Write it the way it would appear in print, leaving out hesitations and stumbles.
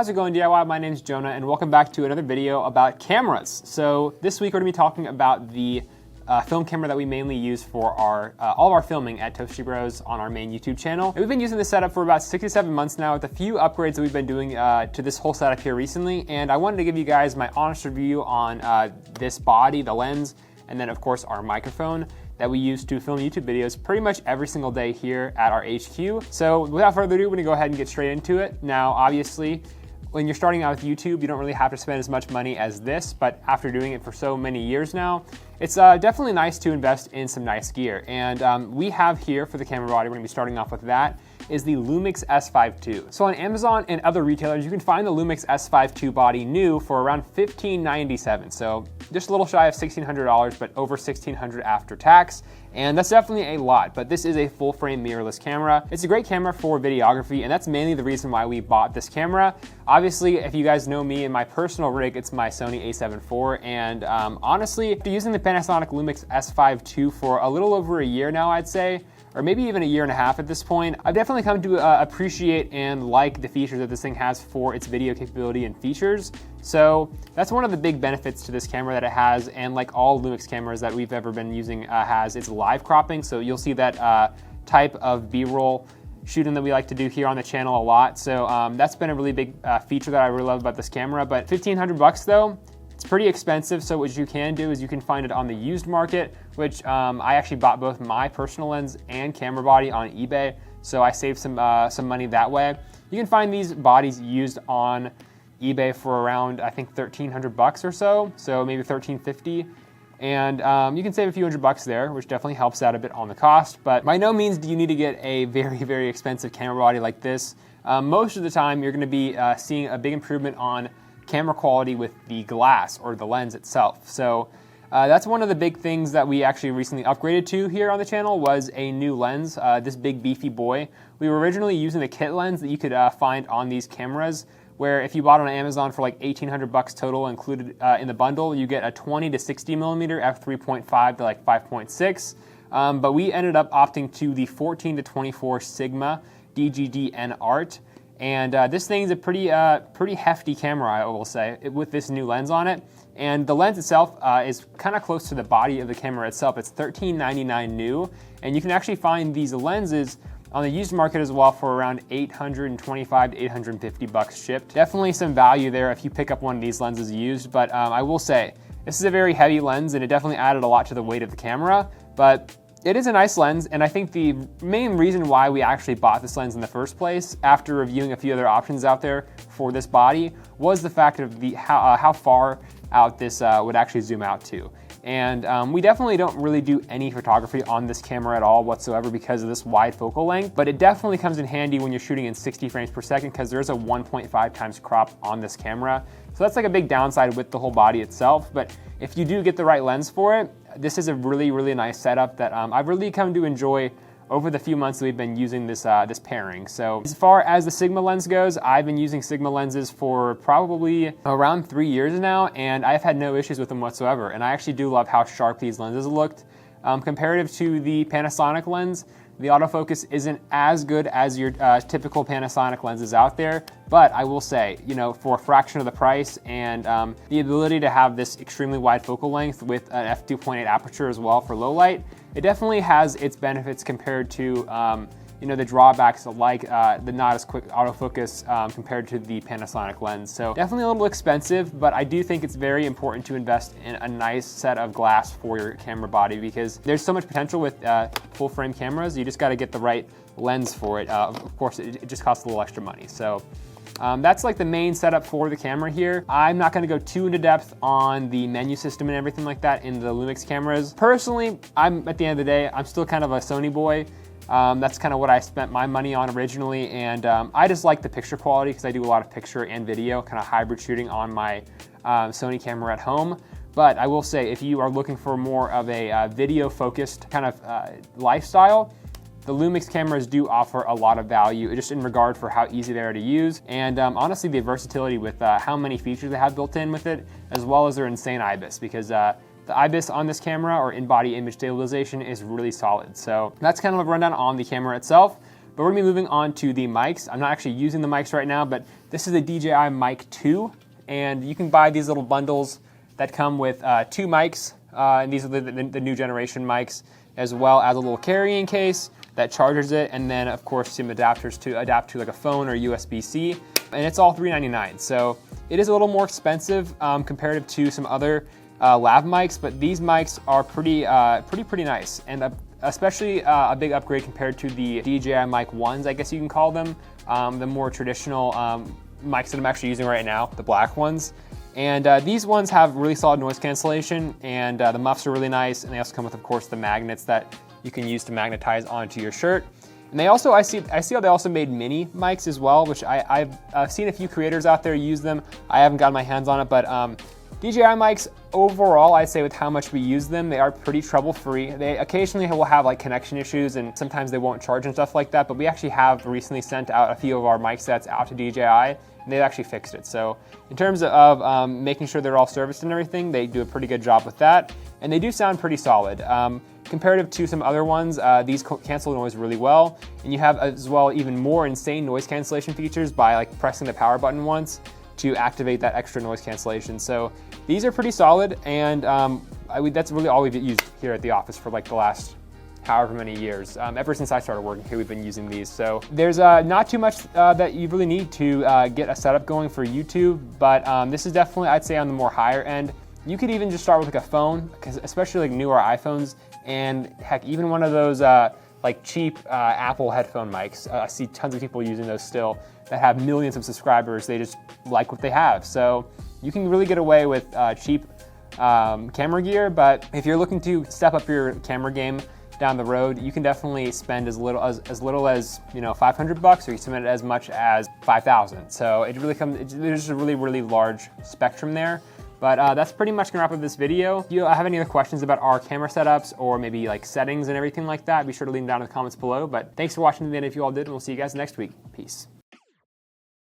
How's it going, DIY? My name's Jonah, and welcome back to another video about cameras. So this week we're going to be talking about the film camera that we mainly use for our all of our filming at Toasty Bros on our main YouTube channel. And we've been using this setup for about 6 to 7 months now, with a few upgrades that we've been doing to this whole setup here recently. And I wanted to give you guys my honest review on this body, the lens, and then of course our microphone that we use to film YouTube videos pretty much every single day here at our HQ. So without further ado, we're gonna go ahead and get straight into it. Now, obviously, when you're starting out with YouTube, you don't really have to spend as much money as this, but after doing it for so many years now, it's definitely nice to invest in some nice gear. And we have here for the camera body, we're gonna be starting off with that, is the Lumix S5II. So on Amazon and other retailers, you can find the Lumix S5II body new for around $1597. So just a little shy of $1,600, but over $1,600 after tax. And that's definitely a lot, but this is a full frame mirrorless camera. It's a great camera for videography, and that's mainly the reason why we bought this camera. Obviously, if you guys know me and my personal rig, it's my Sony a7 IV, and honestly, after using the Panasonic Lumix S5II for a little over a year now, I'd say, or maybe even a year and a half at this point, I've definitely come to appreciate and like the features that this thing has for its video capability and features. So that's one of the big benefits to this camera that it has, and like all Lumix cameras that we've ever been using has, it's live cropping. So you'll see that type of B-roll shooting that we like to do here on the channel a lot. So that's been a really big feature that I really love about this camera. But $1,500 though, it's pretty expensive. So what you can do is you can find it on the used market, which I actually bought both my personal lens and camera body on eBay. So I saved some money that way. You can find these bodies used on eBay for around, I think, $1,300 or so. So maybe $1,350. And you can save a few $100 there, which definitely helps out a bit on the cost. But by no means do you need to get a very, very expensive camera body like this. Most of the time, you're gonna be seeing a big improvement on camera quality with the glass or the lens itself. So that's one of the big things that we actually recently upgraded to here on the channel, was a new lens, this big beefy boy. We were originally using the kit lens that you could find on these cameras, where if you bought on Amazon for like $1,800 total included in the bundle, you get a 20 to 60 millimeter f3.5 to like 5.6. But we ended up opting to the 14 to 24 Sigma DGD-N Art. And this thing's a pretty hefty camera, I will say, with this new lens on it. And the lens itself is kind of close to the body of the camera itself. It's $13.99 new, and you can actually find these lenses on the used market as well for around $825 to $850 shipped. Definitely some value there if you pick up one of these lenses used, but I will say, this is a very heavy lens, and it definitely added a lot to the weight of the camera, but it is a nice lens. And I think the main reason why we actually bought this lens in the first place, after reviewing a few other options out there for this body, was the fact of how far out this would actually zoom out to. And we definitely don't really do any photography on this camera at all whatsoever because of this wide focal length, but it definitely comes in handy when you're shooting in 60 frames per second, because there is a 1.5 times crop on this camera. So that's like a big downside with the whole body itself. But if you do get the right lens for it, this is a really, really nice setup that I've really come to enjoy over the few months that we've been using this this pairing. So as far as the Sigma lens goes, I've been using Sigma lenses for probably around 3 years now, and I've had no issues with them whatsoever. And I actually do love how sharp these lenses looked. Comparative to the Panasonic lens, the autofocus isn't as good as your typical Panasonic lenses out there, but I will say, you know, for a fraction of the price and the ability to have this extremely wide focal length with an f2.8 aperture as well for low light, it definitely has its benefits compared to you know, the drawbacks like the not as quick autofocus compared to the Panasonic lens. So definitely a little expensive, but I do think it's very important to invest in a nice set of glass for your camera body, because there's so much potential with full frame cameras. You just got to get the right lens for it. Of course, it just costs a little extra money. So that's like the main setup for the camera here. I'm not gonna go too into depth on the menu system and everything like that in the Lumix cameras. Personally, at the end of the day, I'm still kind of a Sony boy. That's kind of what I spent my money on originally, and I just like the picture quality because I do a lot of picture and video, kind of hybrid shooting on my Sony camera at home. But I will say, if you are looking for more of a video-focused kind of lifestyle, the Lumix cameras do offer a lot of value, just in regard for how easy they are to use, and honestly the versatility with how many features they have built in with it, as well as their insane IBIS, because the IBIS on this camera, or in-body image stabilization, is really solid. So that's kind of a rundown on the camera itself. But we're gonna be moving on to the mics. I'm not actually using the mics right now, but this is the DJI Mic 2, and you can buy these little bundles that come with 2 mics, and these are the new generation mics, as well as a little carrying case that charges it, and then of course some adapters to adapt to like a phone or USB-C, and it's all $399. So it is a little more expensive comparative to some other lav mics, but these mics are pretty nice, and especially a big upgrade compared to the DJI Mic 1s, I guess you can call them, the more traditional mics that I'm actually using right now, the black ones. And these ones have really solid noise cancellation, and the muffs are really nice, and they also come with, of course, the magnets that you can use to magnetize onto your shirt. And they also, I see how they also made mini mics as well, which I've seen a few creators out there use them. I haven't gotten my hands on it, but DJI mics overall, I'd say with how much we use them, they are pretty trouble-free. They occasionally will have like connection issues, and sometimes they won't charge and stuff like that, but we actually have recently sent out a few of our mic sets out to DJI, and they've actually fixed it. So in terms of making sure they're all serviced and everything, they do a pretty good job with that, and they do sound pretty solid. Comparative to some other ones, these cancel noise really well, and you have as well even more insane noise cancellation features by like pressing the power button once to activate that extra noise cancellation. So these are pretty solid, and that's really all we've used here at the office for like the last however many years. Ever since I started working here, we've been using these. So there's not too much that you really need to get a setup going for YouTube, but this is definitely, I'd say, on the more higher end. You could even just start with like a phone, because especially like newer iPhones, and heck, even one of those like cheap Apple headphone mics. I see tons of people using those still that have millions of subscribers. They just like what they have. So you can really get away with cheap camera gear, but if you're looking to step up your camera game down the road, you can definitely spend as little as $500, or you can spend as much as 5,000. So it really there's a really large spectrum there. But that's pretty much gonna wrap up this video. If you have any other questions about our camera setups or maybe like settings and everything like that, be sure to leave them down in the comments below. But thanks for watching to the end if you all did, and we'll see you guys next week. Peace.